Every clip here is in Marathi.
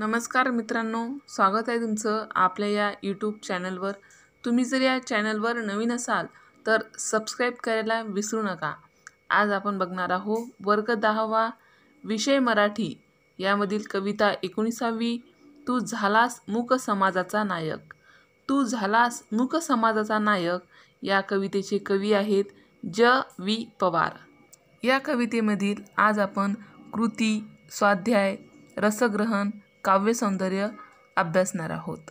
नमस्कार मित्रांनो, स्वागत आहे तुमचं आपल्या या यूट्यूब चॅनलवर। तुम्ही जर या चॅनलवर नवीन असाल तर सबस्क्राईब करायला विसरू नका। आज आपण बघणार आहोत वर्ग 10वा विषय मराठी यामधील कविता 19वी तू झालास मूक समाजाचा नायक। तू झालास मूक समाजाचा नायक या कवितेचे कवी आहेत ज.वी. पवार। या कवितेमधील आज आपण कृती, स्वाध्याय, रसग्रहण, काव्यसौंदर्य अभ्यासणार आहोत।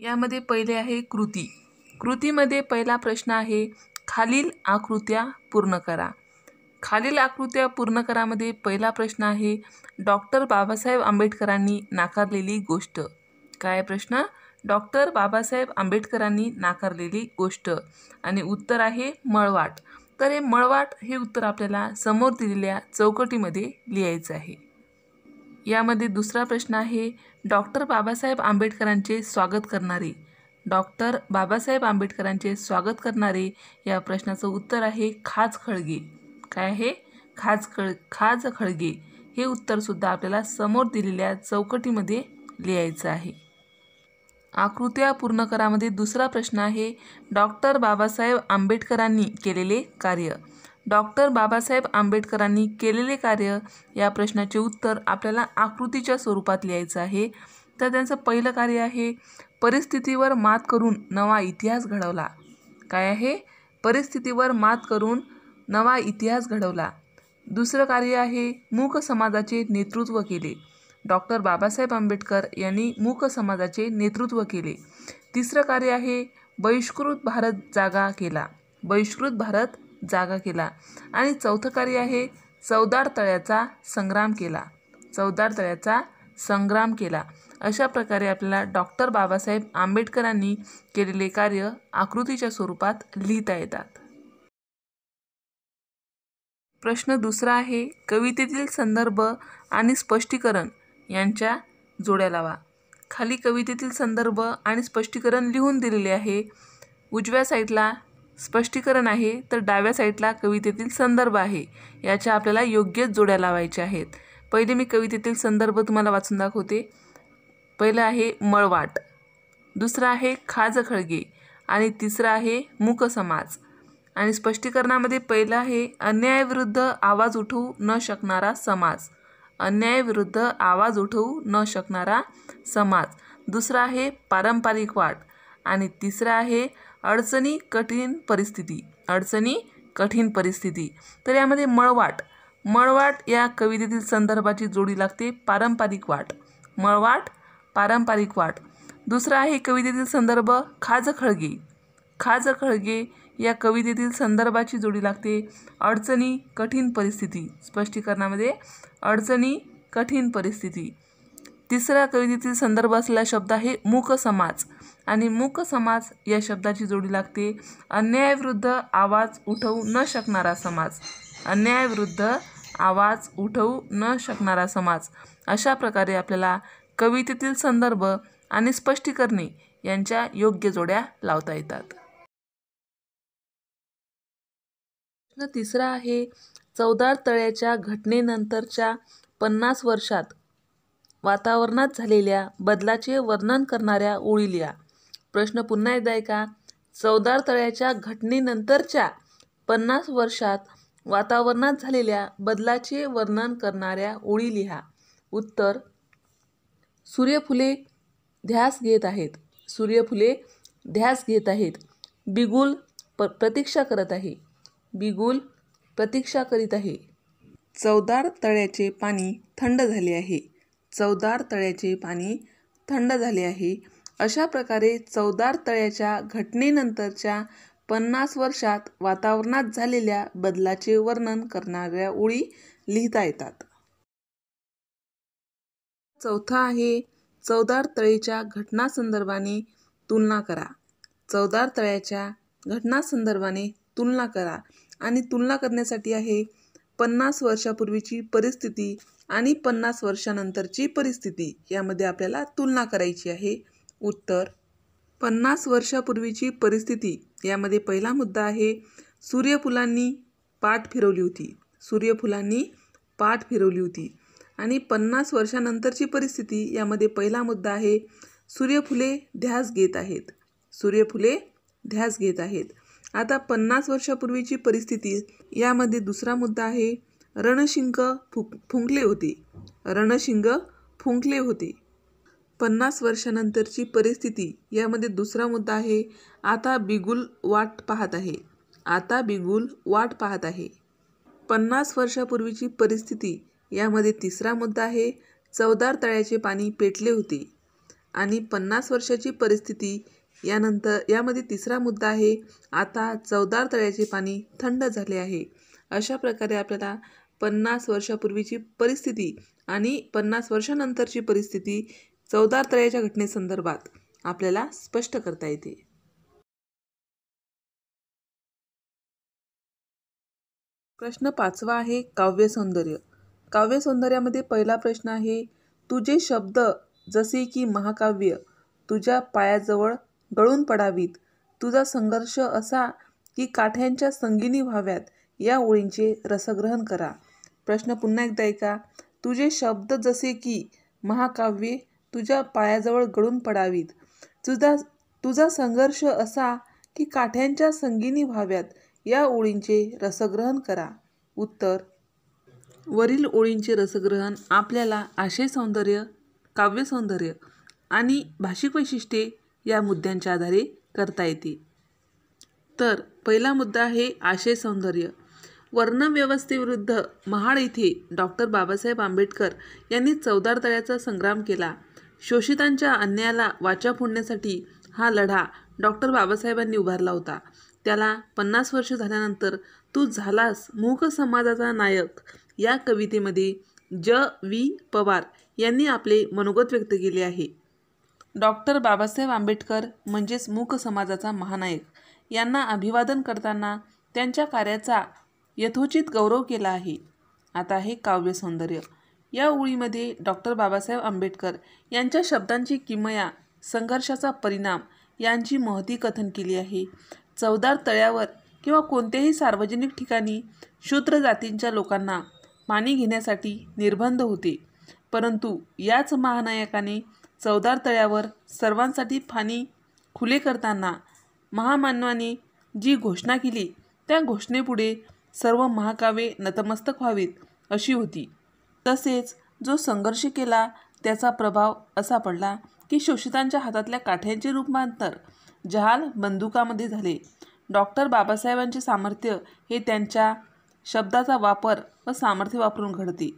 यामध्ये पहिले आहे कृती। कृतीमध्ये पहिला प्रश्न आहे खालील आकृत्या पूर्ण करा। खालील आकृत्या पूर्ण करामध्ये पहिला प्रश्न आहे डॉक्टर बाबासाहेब आंबेडकरांनी नाकारलेली गोष्ट। काय प्रश्न? डॉक्टर बाबासाहेब आंबेडकरांनी नाकारलेली गोष्ट आणि उत्तर आहे मळवाट। तर हे मळवाट हे उत्तर आपल्याला समोर दिलेल्या चौकटीमध्ये लिहायचं आहे। यामध्ये दुसरा प्रश्न आहे डॉक्टर बाबासाहेब आंबेडकरांचे स्वागत करणारे। डॉक्टर बाबासाहेब आंबेडकरांचे स्वागत करणारे या प्रश्नाचं उत्तर आहे खाज खळगे। काय आहे? खाज खळगे हे उत्तर सुद्धा आपल्याला समोर दिलेल्या चौकटीमध्ये लिहायचं आहे। आकृत्या पूर्ण करामध्ये दुसरा प्रश्न आहे डॉक्टर बाबासाहेब आंबेडकरांनी केलेले कार्य। डॉक्टर बाबासाहेब आंबेडकरांनी केलेले कार्य या प्रश्नाचे उत्तर आपल्याला आकृतीच्या स्वरूपात लिहायचं आहे। तर त्यांचं पहिलं कार्य आहे परिस्थितीवर मात करून नवा इतिहास घडवला। काय आहे? परिस्थितीवर मात करून नवा इतिहास घडवला। दुसरं कार्य आहे मूक समाजाचे नेतृत्व केले। डॉक्टर बाबासाहेब आंबेडकर यांनी मूक समाजाचे नेतृत्व केले। तिसरं कार्य आहे बहिष्कृत भारत जागा केला। बहिष्कृत भारत जागा केला आणि चौथं कार्य आहे चवदार तळ्याचा संग्राम केला। चवदार तळ्याचा संग्राम केला। अशा प्रकारे आपल्याला डॉक्टर बाबासाहेब आंबेडकरांनी केलेले कार्य आकृतीच्या स्वरूपात लिहिता येतात। प्रश्न दुसरा आहे कवितेतील संदर्भ आणि स्पष्टीकरण यांच्या जोड्या लावा। खाली कवितेतील संदर्भ आणि स्पष्टीकरण लिहून दिलेले आहे। उजव्या साईडला स्पष्टीकरण आहे तर डाव्या साईडला कवितेतील संदर्भ आहे। याच्या आपल्याला योग्य जोड्या लावायच्या आहेत। पहिले मी कवितेतील संदर्भ तुम्हाला वाचून दाखवते। पहिलं आहे मळवाट, दुसरा आहे खाज खळगे आणि तिसरा आहे मूक समाज। आणि स्पष्टीकरणामध्ये पहिलं आहे अन्यायाविरुद्ध आवाज उठवू न शकणारा समाज। अन्यायाविरुद्ध आवाज उठवू न शकणारा समाज। दुसरा आहे पारंपरिक वाट आणि तिसरा आहे अडचणी कठीण परिस्थिती। अडचणी कठीण परिस्थिती। तर यामध्ये मळवाट या कवितेतील संदर्भाची जोडी लागते पारंपरिक वाट। मळवाट पारंपरिक वाट। दुसरा आहे कवितेतील संदर्भ खाज खळगे। खाज खळगे या कवितेतील संदर्भाची जोडी लागते अडचणी कठीण परिस्थिती। स्पष्टीकरणामध्ये अडचणी कठीण परिस्थिती। तिसरा कवितेतील संदर्भ असलेला शब्द आहे मूक समाज आणि मूक समाज या शब्दाची जोडी लागते अन्यायाविरुद्ध आवाज उठवू न शकणारा समाज। अन्यायाविरुद्ध आवाज उठवू न शकणारा समाज। अशा प्रकारे आपल्याला कवितेतील संदर्भ आणि स्पष्टीकरणे यांच्या योग्य जोड्या लावता येतात। प्रश्न तिसरा आहे चवदार तळ्याच्या घटनेनंतरच्या 50 वर्षात वातावरणात झालेल्या बदलाचे वर्णन करणाऱ्या ओळी लिहा। प्रश्न पुन्हा एकदा ऐका। चवदार तळ्याच्या घटनेनंतरच्या 50 वर्षात वातावरणात झालेल्या बदलाचे वर्णन करणाऱ्या ओळी लिहा। उत्तर सूर्यफुले ध्यास घेत आहेत। सूर्यफुले ध्यास घेत आहेत। बिगुल प्रतीक्षा करत आहे। बिगुल प्रतीक्षा करीत आहे। चवदार तळ्याचे पाणी थंड झाले आहे। चवदार तळ्याचे पाणी थंड झाले आहे। अशा प्रकारे चवदार तळ्याच्या घटनेनंतरच्या 50 वर्षात वातावरणात झालेल्या बदलाचे वर्णन करणाऱ्या ओळी लिहिता येतात। चौथा आहे चवदार तळ्याच्या घटनासंदर्भाने तुलना करा। चवदार तळ्याच्या घटनासंदर्भाने तुलना करा आणि तुलना करण्यासाठी आहे 50 वर्षापूर्वीची परिस्थिती आणि 50 वर्षानंतरची परिस्थिती यामध्ये आपल्याला तुलना करायची आहे। उत्तर 50 वर्षापूर्वीची परिस्थिती यामध्ये पहिला मुद्दा आहे सूर्यफुलांनी पाठ फिरवली होती। सूर्यफुलांनी पाठ फिरवली होती। आणि 50 वर्षानंतरची परिस्थिती यामध्ये पहिला मुद्दा आहे सूर्यफुले ध्यास घेत आहेत. सूर्यफुले ध्यास घेत आहेत. आता 50 वर्षापूर्वीची परिस्थिती यामध्ये दुसरा मुद्दा आहे रणशिंग फुंकले होते. रणशिंग फुंकले होते. 50 वर्षानंतरची परिस्थिती यामध्ये दुसरा मुद्दा आहे आता बिगुल वाट पाहत आहे. आता बिगुल वाट पाहत आहे. 50 वर्षापूर्वीची परिस्थिती यामध्ये तिसरा मुद्दा आहे चवदार तळ्याचे पाणी पेटले होते. आणि 50 वर्षाची परिस्थिती यामध्ये तिसरा मुद्दा आहे आता चवदार तळ्याचे पाणी थंड झाले आहे. अशा प्रकारे आपल्याला 50 वर्षापूर्वीची परिस्थिती आणि 50 वर्षानंतरची परिस्थिती चवदार तळ्याच्या घटनेसंदर्भात आपल्याला स्पष्ट करता येते. प्रश्न 5वा आहे काव्य सौंदर्य. काव्य सौंदर्यामध्ये पहिला प्रश्न आहे तुझे शब्द जसे की महाकाव्य तुझ्या पायाजवळ गळून पडावीत, तुझा संघर्ष असा की काठ्यांच्या संगिनी व्हाव्यात, या ओळींचे रसग्रहण करा. प्रश्न पुन्हा एकदा ऐका. तुझे शब्द जसे की महाकाव्ये तुझ्या पायाजवळ गळून पडावीत, तुझा संघर्ष असा की काठ्यांच्या संगिनी व्हाव्यात, या ओळींचे रसग्रहण करा. उत्तर वरील ओळींचे रसग्रहण आपल्याला आशय सौंदर्य, काव्य सौंदर्य आणि भाषिक वैशिष्ट्ये या मुद्द्यांच्या आधारे करता येते. तर पहिला मुद्दा आहे आशय सौंदर्य. वर्णव्यवस्थेविरुद्ध महाड येथे डॉक्टर बाबासाहेब आंबेडकर यांनी चवदार तळ्याचा संग्राम केला. शोषितांच्या अन्यायाला वाचा फोडण्यासाठी हा लढा डॉक्टर बाबासाहेबांनी उभारला होता. त्याला 50 वर्ष झाल्यानंतर तू झालास मूक समाजाचा नायक या कवितेमध्ये ज.वी. पवार यांनी आपले मनोगत व्यक्त केले आहे. डॉक्टर बाबासाहेब आंबेडकर म्हणजेच मूक समाजाचा महानायक यांना अभिवादन करताना त्यांच्या कार्याचा यथोचित गौरव केला आहे. आता आहे काव्य सौंदर्य. या ओळीमध्ये डॉक्टर बाबासाहेब आंबेडकर यांच्या शब्दांची किमया, संघर्षाचा परिणाम यांची महती कथन केली आहे. चवदार तळ्यावर किंवा कोणत्याही सार्वजनिक ठिकाणी शूद्र जातींच्या लोकांना पाणी घेण्यासाठी निर्बंध होते, परंतु याच महानायकाने चवदार तळ्यावर सर्वांसाठी पाणी खुले करताना महामानवाने जी घोषणा केली त्या घोषणेपुढे सर्व महाकाव्ये नतमस्तक व्हावीत अशी होती. तसेच जो संघर्ष केला त्याचा प्रभाव असा पडला की शोषितांच्या हातातल्या काठ्यांचे रूपांतर जहाल बंदुकामध्ये झाले. डॉक्टर बाबासाहेबांचे सामर्थ्य हे त्यांच्या शब्दाचा वापर व सामर्थ्य वापरून घडते.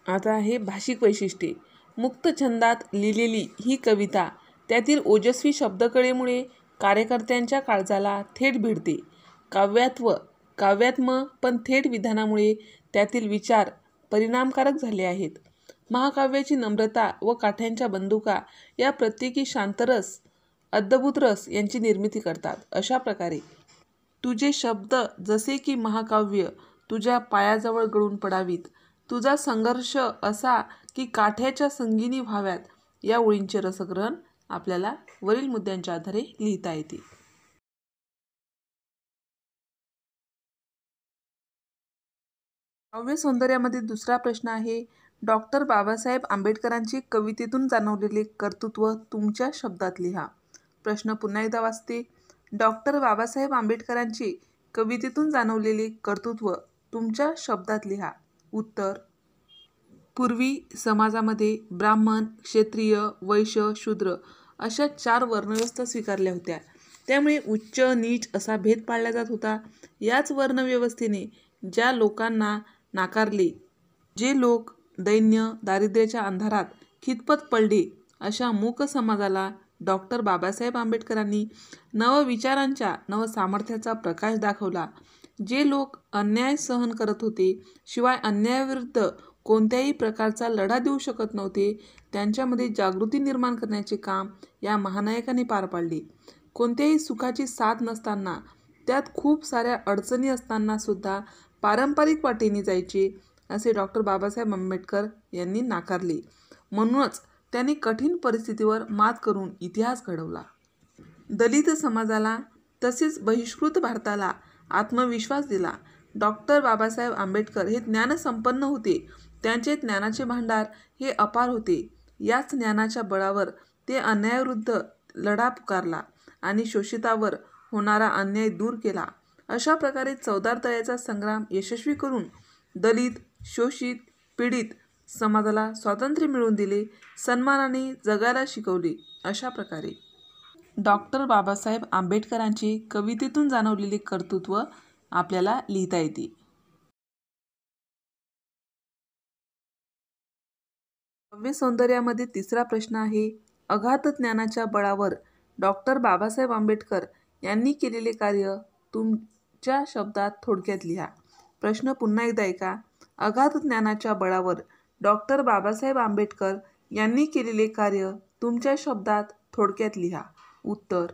आता आहे भाषिक वैशिष्ट्ये. मुक्त छंदात लिहिलेली ही कविता त्यातील ओजस्वी शब्दकळेमुळे कार्यकर्त्यांच्या काळजाला थेट भिडते. काव्यात्म पण थेट विधानामुळे त्यातील विचार परिणामकारक झाले आहेत. महाकाव्याची नम्रता व काठ्यांच्या बंदुका या प्रत्येकी शांतरस, अद्भुत रस यांची निर्मिती करतात. अशा प्रकारे तुझे शब्द जसे की महाकाव्य तुझ्या पायाजवळ गळून पडावीत, तुझा संघर्ष असा की काठ्याच्या संगिनी व्हाव्यात, या ओळींचे रसग्रहण आपल्याला वरील मुद्द्यांच्या आधारे लिहिता येते. काव्य सौंदर्यामध्ये दुसरा प्रश्न आहे डॉक्टर बाबासाहेब आंबेडकरांचे कवितेतून जाणवलेले कर्तृत्व तुमच्या शब्दात लिहा. प्रश्न पुन्हा एकदा वाचते. डॉक्टर बाबासाहेब आंबेडकरांचे कवितेतून जाणवलेले कर्तृत्व तुमच्या शब्दात लिहा. उत्तर पूर्वी समाजामध्ये ब्राह्मण, क्षत्रिय, वैश्य, शूद्र अशा 4 वर्णव्यवस्था स्वीकारल्या होत्या. त्यामुळे उच्च नीच असा भेद पाळला जात होता. याच वर्णव्यवस्थेने ज्या लोकांना नाकारले, जे लोक दैन्य दारिद्र्याच्या अंधारात खितपत पडले, अशा मूक समाजाला डॉक्टर बाबासाहेब आंबेडकरांनी नवविचारांच्या नवसामर्थ्याचा प्रकाश दाखवला. जे लोक अन्याय सहन करत होते, शिवाय अन्यायाविरुद्ध कोणत्याही प्रकारचा लढा देऊ शकत नव्हते, त्यांच्यामध्ये जागृती निर्माण करण्याचे काम या महानायकाने पार पाडले. कोणत्याही सुखाची साथ नसताना, त्यात खूप साऱ्या अडचणी असताना सुद्धा पारंपरिक वाटेने जायचे असे डॉक्टर बाबासाहेब आंबेडकर यांनी नाकारले. म्हणूनच त्यांनी कठीण परिस्थितीवर मात करून इतिहास घडवला. दलित समाजाला तसेच बहिष्कृत भारताला आत्मविश्वास दिला. डॉक्टर बाबासाहेब आंबेडकर हे ज्ञानसंपन्न होते, त्यांचे ज्ञानाचे भांडार हे अपार होते. याच ज्ञानाच्या बळावर ते अन्यायाविरुद्ध लढा पुकारला आणि शोषितावर होणारा अन्याय दूर केला. अशा प्रकारे चवदार तळ्याचा संग्राम यशस्वी करून दलित, शोषित, पीडित समाजाला स्वातंत्र्य मिळवून दिले, सन्मानाने जगायला शिकवले. अशा प्रकारे डॉक्टर बाबासाहेब आंबेडकरांचे कवितेतून जाणवलेले कर्तृत्व आपल्याला लिहिता येते. काव्य सौंदर्यामध्ये तिसरा प्रश्न आहे, अगाध ज्ञानाच्या बळावर डॉक्टर बाबासाहेब आंबेडकर यांनी केलेले कार्य तुमच्या शब्दात थोडक्यात लिहा. प्रश्न पुन्हा एकदा ऐका. अगाध ज्ञानाच्या बळावर डॉक्टर बाबासाहेब आंबेडकर यांनी केलेले कार्य तुमच्या शब्दात थोडक्यात लिहा. उत्तर: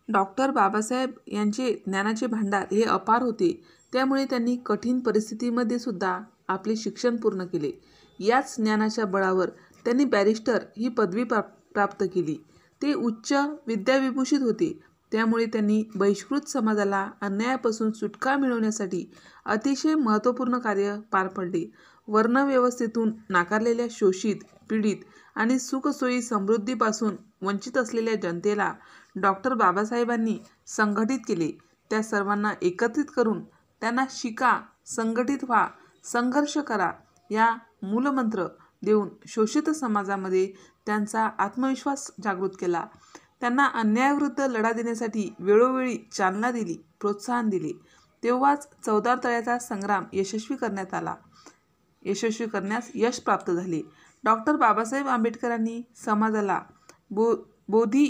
डॉक्टर बाबासाहेब यांचे ज्ञानाचे भांडार हे अपार होते, त्यामुळे त्यांनी कठीण परिस्थितीमध्ये सुद्धा आपले शिक्षण पूर्ण केले. याच ज्ञानाच्या बळावर त्यांनी बॅरिस्टर ही पदवी प्राप्त केली. ते उच्च विद्याविभूषित होते, त्यामुळे त्यांनी बहिष्कृत समाजाला अन्यायापासून सुटका मिळवण्यासाठी अतिशय महत्त्वपूर्ण कार्य पार पाडले. वर्णव्यवस्थेतून नाकारलेल्या शोषित, पीडित आणि सुखसोयी समृद्धीपासून वंचित असलेल्या जनतेला डॉक्टर बाबासाहेबांनी संघटित केले. त्या सर्वांना एकत्रित करून त्यांना शिका, संघटित व्हा, संघर्ष करा या मूलमंत्र देऊन शोषित समाजामध्ये त्यांचा आत्मविश्वास जागृत केला. त्यांना अन्यायाविरुद्ध लढा देण्यासाठी वेळोवेळी चालना दिली, प्रोत्साहन दिले. तेव्हाच चवदार तळ्याचा संग्राम यशस्वी करण्यास यश प्राप्त झाले. डॉक्टर बाबासाहेब आंबेडकरांनी समाजाला बोधी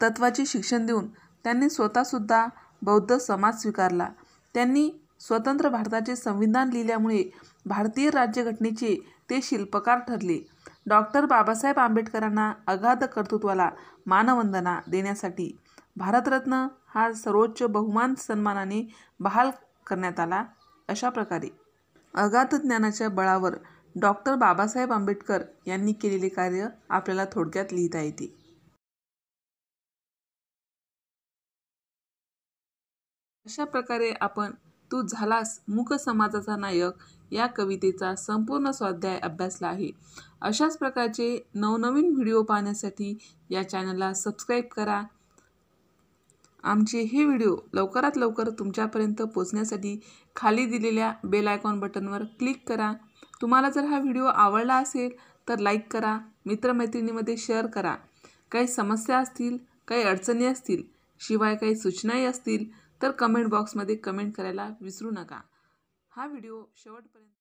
तत्वाचे शिक्षण देऊन त्यांनी स्वतःसुद्धा बौद्ध समाज स्वीकारला. त्यांनी स्वतंत्र भारताचे संविधान लिहिल्यामुळे भारतीय राज्यघटनेचे ते शिल्पकार ठरले. डॉक्टर बाबासाहेब आंबेडकरांना अगाध कर्तृत्वाला मानवंदना देण्यासाठी भारतरत्न हा सर्वोच्च बहुमान सन्मानाने बहाल करण्यात आला. अशा प्रकारे अगाध ज्ञानाच्या बळावर डॉक्टर बाबासाहेब आंबेडकर यांनी केलेले कार्य आपल्याला थोडक्यात लिहिता येते. अशा प्रकारे आपण तू झालास मूक समाजाचा नायक या कवितेचा संपूर्ण स्वाध्याय अभ्यासला आहे. अशाच प्रकारचे नवनवीन व्हिडिओ पाहण्यासाठी या चॅनलला सबस्क्राईब करा. आमचे हे व्हिडिओ लवकरात लवकर तुमच्यापर्यंत पोहोचण्यासाठी खाली दिलेल्या बेल आयकॉन बटनवर क्लिक करा. तुम्हाला जर हा व्हिडिओ आवडला असेल तर लाईक करा, मित्रमैत्रिणींमध्ये शेअर करा. काही समस्या असतील, काही अडचणी असतील, शिवाय काही सूचनाही असतील तर कमेंट बॉक्समध्ये कमेंट करायला विसरू नका. हा व्हिडिओ शेवटपर्यंत